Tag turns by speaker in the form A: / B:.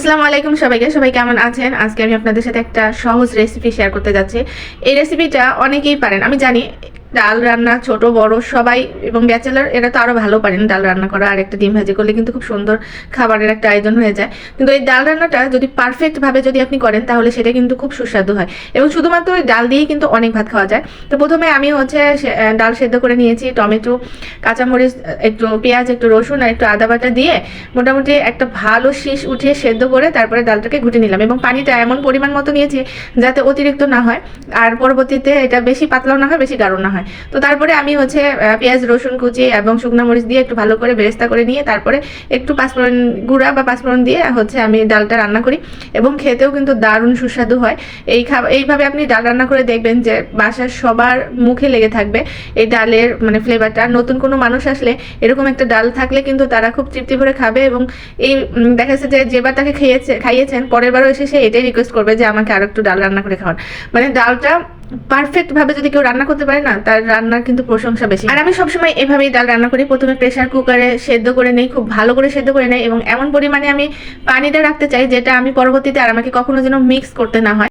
A: আসসালামু আলাইকুম সবাই কেমন আছেন? আজকে আমি আপনাদের সাথে একটা সহজ রেসিপি শেয়ার করতে যাচ্ছি। এই রেসিপিটা অনেকেই পারেন, আমি জানি। ডাল রান্না ছোট বড় সবাই, এবং ব্যাচেলার এরা তো আরো ভালো পারেন ডাল রান্না করা, আর একটা ডিম ভাজি করলে কিন্তু খুব সুন্দর খাবারের একটা আয়োজন হয়ে যায়। কিন্তু এই ডাল রান্নাটা যদি পারফেক্ট ভাবে যদি আপনি করেন তাহলে সেটা কিন্তু খুব সুস্বাদু হয়, এবং শুধুমাত্র ওই ডাল দিয়েই কিন্তু অনেক ভাত খাওয়া যায়। তো প্রথমে আমি ডাল সেদ্ধ করে নিয়েছি, টমেটো, কাঁচামরিচ, একটু পেঁয়াজ, একটু রসুন আর একটু আদা বাটা দিয়ে মোটামুটি একটা ভালো শীষ উঠিয়ে সেদ্ধ করে তারপরে ডালটাকে ঘুটে নিলাম, এবং পানিটা এমন পরিমাণ মতো নিয়েছি যাতে অতিরিক্ত না হয়, আর পরবর্তীতে এটা বেশি পাতলাও না হয় বেশি গাঢ় না হয়। তো তারপরে আমি পেঁয়াজ রসুন কুচি এবং শুকনো মরিচ দিয়ে একটু ভালো করে বেরেস্তা করে নিয়ে তারপরে একটু পাঁচফোড়ন গুঁড়া বা পাঁচফোড়ন দিয়ে আমি ডালটা রান্না করি, এবং খেতেও কিন্তু দারুণ সুস্বাদু হয়। এইভাবে আপনি ডাল রান্না করে দেখবেন যে বাসার সবার মুখে লেগে থাকবে এই ডালের ফ্লেভারটা। নতুন কোনো মানুষ আসলে এরকম একটা ডাল থাকলে কিন্তু তারা খুব তৃপ্তি ভরে খাবে, এবং এই দেখা যাচ্ছে যে যেবার তাকে খাইয়েছেন পরের বারও এসে সে এটাই রিকোয়েস্ট করবে যে আমাকে আরো একটু ডাল রান্না করে খাওয়ান। ডালটা পারফেক্ট ভাবে যদি কেউ রান্না করতে পারে না, তার রান্নার কিন্তু প্রশংসা বেশি। আর আমি সবসময় এভাবেই ডাল রান্না করি, প্রথমে প্রেসার কুকারে সেদ্ধ করে নেই, খুব ভালো করে সেদ্ধ করে নেই, এবং এমন পরিমাণে আমি পানিটা রাখতে চাই যেটা আমি পরবর্তীতে আর আমাকে কখনো যেন মিক্স করতে না হয়।